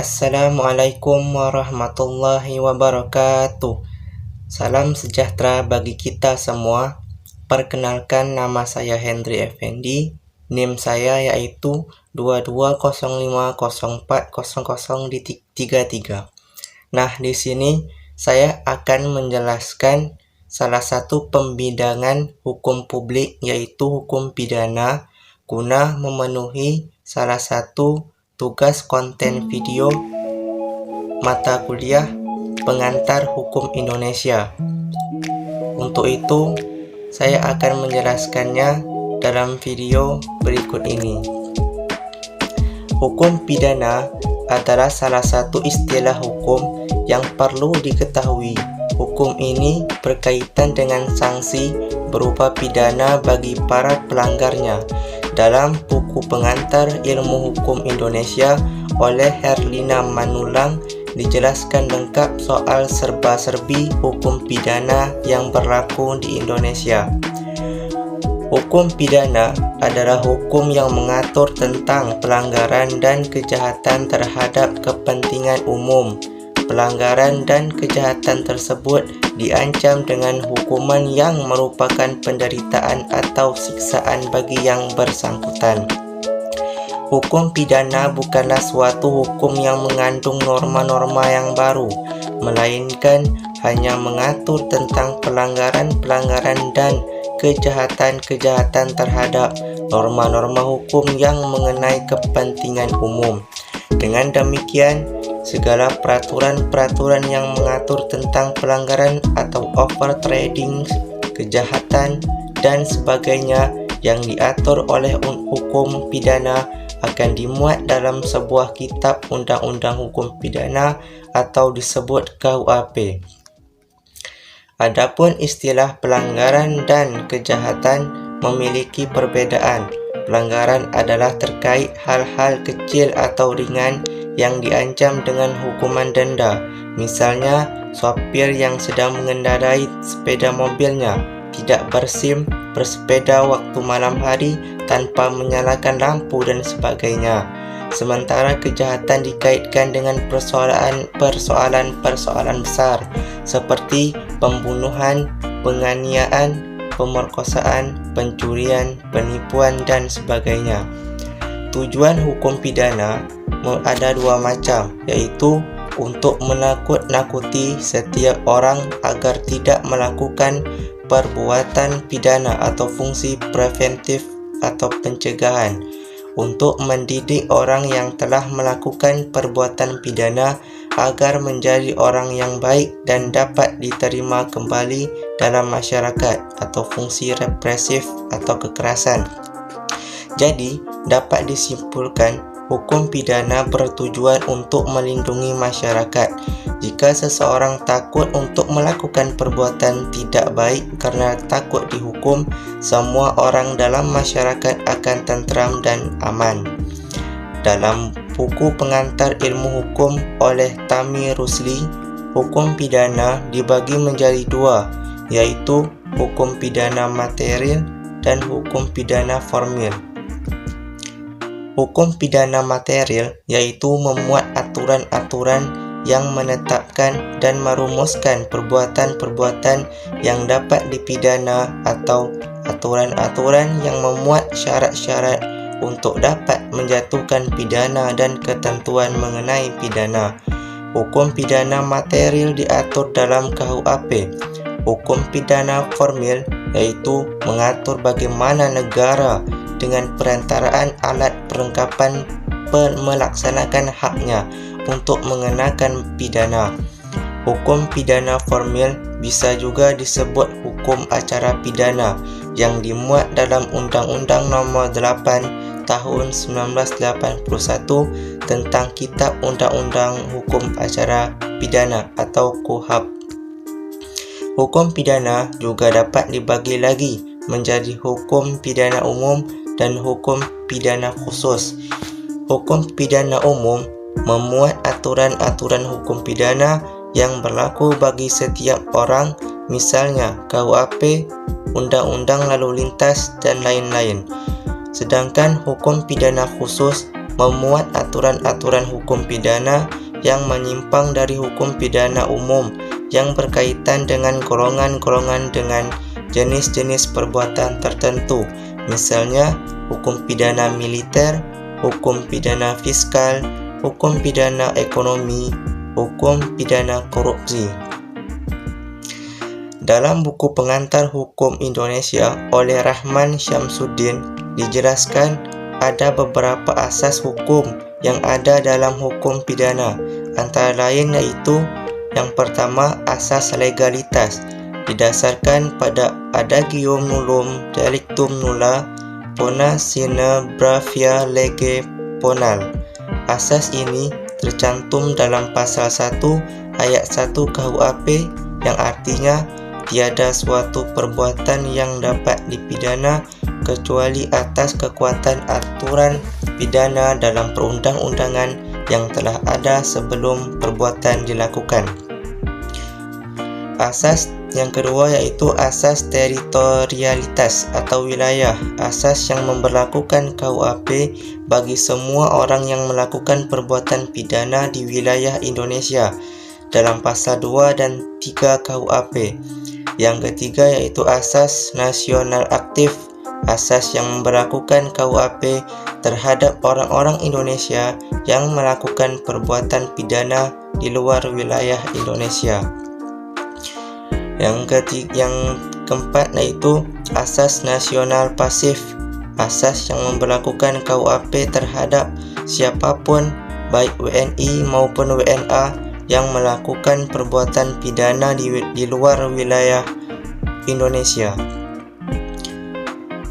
Assalamualaikum warahmatullahi wabarakatuh. Salam sejahtera bagi kita semua. Perkenalkan, nama saya Hendry Effendi. NIM saya yaitu 2205040033. Nah, di sini saya akan menjelaskan salah satu pembidangan hukum publik yaitu hukum pidana guna memenuhi salah satu tugas konten video mata kuliah pengantar hukum Indonesia. Untuk itu, saya akan menjelaskannya dalam video berikut ini. Hukum pidana adalah salah satu istilah hukum yang perlu diketahui. Hukum ini berkaitan dengan sanksi berupa pidana bagi para pelanggarnya. Dalam buku pengantar ilmu hukum Indonesia oleh Herlina Manulang dijelaskan lengkap soal serba-serbi hukum pidana yang berlaku di Indonesia. Hukum pidana adalah hukum yang mengatur tentang pelanggaran dan kejahatan terhadap kepentingan umum. Pelanggaran dan kejahatan tersebut diancam dengan hukuman yang merupakan penderitaan atau siksaan bagi yang bersangkutan. Hukum pidana bukanlah suatu hukum yang mengandung norma-norma yang baru, melainkan hanya mengatur tentang pelanggaran-pelanggaran dan kejahatan-kejahatan terhadap norma-norma hukum yang mengenai kepentingan umum. Dengan demikian, segala peraturan-peraturan yang mengatur tentang pelanggaran atau overtrading, kejahatan, dan sebagainya yang diatur oleh hukum pidana akan dimuat dalam sebuah kitab undang-undang hukum pidana atau disebut KUHP. Adapun istilah pelanggaran dan kejahatan memiliki perbedaan. Pelanggaran adalah terkait hal-hal kecil atau ringan yang diancam dengan hukuman denda. Misalnya, sopir yang sedang mengendarai sepeda mobilnya tidak berSIM, bersepeda waktu malam hari tanpa menyalakan lampu dan sebagainya. Sementara kejahatan dikaitkan dengan persoalan-persoalan besar seperti pembunuhan, penganiayaan, pemerkosaan, pencurian, penipuan, dan sebagainya. Tujuan hukum pidana ada dua macam, yaitu untuk menakut-nakuti setiap orang agar tidak melakukan perbuatan pidana atau fungsi preventif atau pencegahan, untuk mendidik orang yang telah melakukan perbuatan pidana agar menjadi orang yang baik dan dapat diterima kembali dalam masyarakat, atau fungsi represif atau kekerasan. Jadi, dapat disimpulkan hukum pidana bertujuan untuk melindungi masyarakat. Jika seseorang takut untuk melakukan perbuatan tidak baik karena takut dihukum, semua orang dalam masyarakat akan tentram dan aman. Dalam buku pengantar ilmu hukum oleh Tami Rusli, hukum pidana dibagi menjadi dua, yaitu hukum pidana material dan hukum pidana formil. Hukum pidana material yaitu memuat aturan-aturan yang menetapkan dan merumuskan perbuatan-perbuatan yang dapat dipidana atau aturan-aturan yang memuat syarat-syarat untuk dapat menjatuhkan pidana dan ketentuan mengenai pidana. Hukum pidana material diatur dalam KUHP. Hukum pidana formil yaitu mengatur bagaimana negara dengan perantaraan alat perlengkapan melaksanakan haknya untuk mengenakan pidana. Hukum pidana formil bisa juga disebut hukum acara pidana yang dimuat dalam Undang-Undang Nomor 8 Tahun 1981 tentang Kitab Undang-Undang Hukum Acara Pidana atau KUHP. Hukum pidana juga dapat dibagi lagi menjadi hukum pidana umum dan hukum pidana khusus. Hukum pidana umum memuat aturan-aturan hukum pidana yang berlaku bagi setiap orang, misalnya KUHP, Undang-Undang Lalu Lintas, dan lain-lain. Sedangkan hukum pidana khusus memuat aturan-aturan hukum pidana yang menyimpang dari hukum pidana umum yang berkaitan dengan golongan-golongan dengan jenis-jenis perbuatan tertentu, misalnya hukum pidana militer, hukum pidana fiskal, hukum pidana ekonomi, hukum pidana korupsi. Dalam buku pengantar hukum Indonesia oleh Rahman Syamsuddin dijelaskan ada beberapa asas hukum yang ada dalam hukum pidana, antara lain yaitu yang pertama, asas legalitas didasarkan pada adagium nullum delictum nulla pona sine bravia lege ponal. Asas ini tercantum dalam pasal 1 ayat 1 KUHP yang artinya tiada suatu perbuatan yang dapat dipidana kecuali atas kekuatan aturan pidana dalam perundang-undangan yang telah ada sebelum perbuatan dilakukan. Asas yang kedua yaitu asas teritorialitas atau wilayah, asas yang memberlakukan KUHP bagi semua orang yang melakukan perbuatan pidana di wilayah Indonesia dalam pasal 2 dan 3 KUHP. Yang ketiga yaitu asas nasional aktif, asas yang memberlakukan KUHP terhadap orang-orang Indonesia yang melakukan perbuatan pidana di luar wilayah Indonesia. Yang keempat yaitu asas nasional pasif, asas yang memberlakukan KUHP terhadap siapapun baik WNI maupun WNA yang melakukan perbuatan pidana di luar wilayah Indonesia.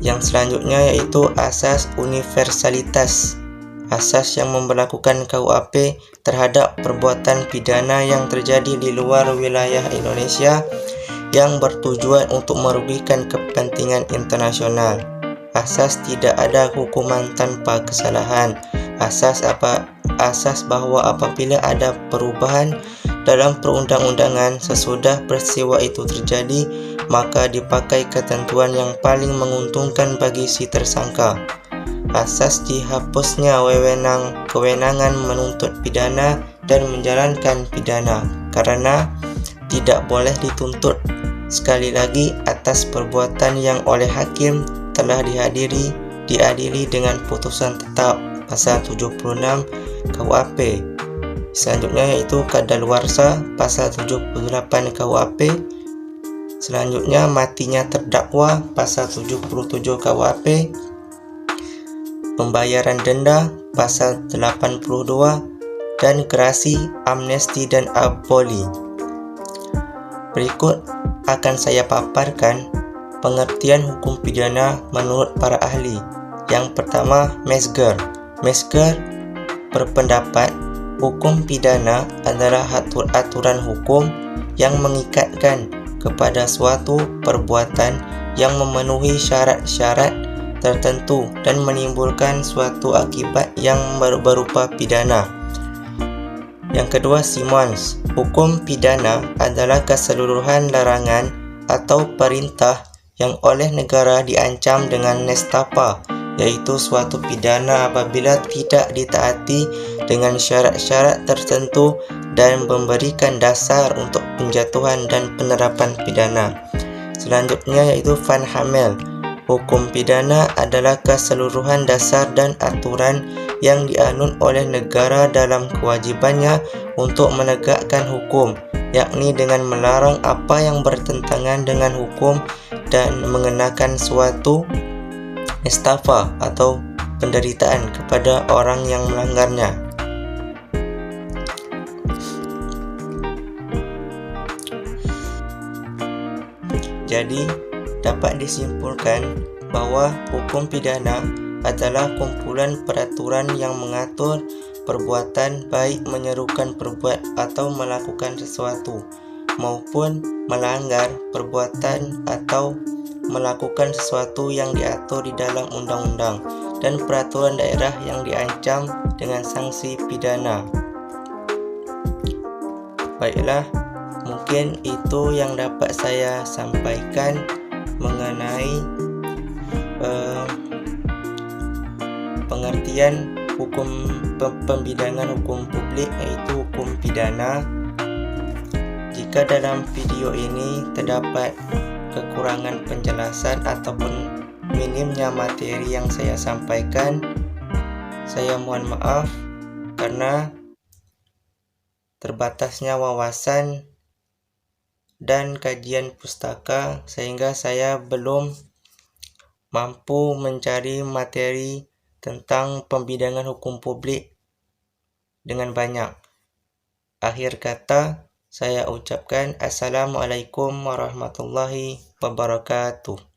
Yang selanjutnya yaitu asas universalitas, asas yang memberlakukan KUHP terhadap perbuatan pidana yang terjadi di luar wilayah Indonesia yang bertujuan untuk merugikan kepentingan internasional. Asas tidak ada hukuman tanpa kesalahan. Asas bahwa apabila ada perubahan dalam perundang-undangan sesudah peristiwa itu terjadi, maka dipakai ketentuan yang paling menguntungkan bagi si tersangka. Asas dihapusnya kewenangan menuntut pidana dan menjalankan pidana karena tidak boleh dituntut sekali lagi atas perbuatan yang oleh hakim telah diadili dengan putusan tetap pasal 76 KUHP. Selanjutnya yaitu kadaluarsa pasal 78 KUHP. Selanjutnya matinya terdakwa pasal 77 KUHP. Pembayaran denda pasal 82 dan gerasi, amnesti dan aboli. Berikut akan saya paparkan pengertian hukum pidana menurut para ahli. Yang pertama, Metzger. Metzger berpendapat hukum pidana adalah aturan hukum yang mengikatkan kepada suatu perbuatan yang memenuhi syarat-syarat tertentu dan menimbulkan suatu akibat yang berupa pidana. Yang kedua, Simons. Hukum pidana adalah keseluruhan larangan atau perintah yang oleh negara diancam dengan nestapa, yaitu suatu pidana apabila tidak ditaati dengan syarat-syarat tertentu dan memberikan dasar untuk penjatuhan dan penerapan pidana. Selanjutnya yaitu Van Hamel. Hukum pidana adalah keseluruhan dasar dan aturan yang dianut oleh negara dalam kewajibannya untuk menegakkan hukum, yakni dengan melarang apa yang bertentangan dengan hukum dan mengenakan suatu nestapa atau penderitaan kepada orang yang melanggarnya. Jadi, dapat disimpulkan bahwa hukum pidana adalah kumpulan peraturan yang mengatur perbuatan baik menyerukan perbuat atau melakukan sesuatu maupun melanggar perbuatan atau melakukan sesuatu yang diatur di dalam undang-undang dan peraturan daerah yang diancam dengan sanksi pidana. Baiklah, mungkin itu yang dapat saya sampaikan mengenai pengertian hukum pembidangan hukum publik, yaitu hukum pidana. Jika dalam video ini terdapat kekurangan penjelasan ataupun minimnya materi yang saya sampaikan, saya mohon maaf karena terbatasnya wawasan dan kajian pustaka, sehingga saya belum mampu mencari materi tentang pembidangan hukum publik dengan banyak. Akhir kata, saya ucapkan Assalamualaikum warahmatullahi wabarakatuh.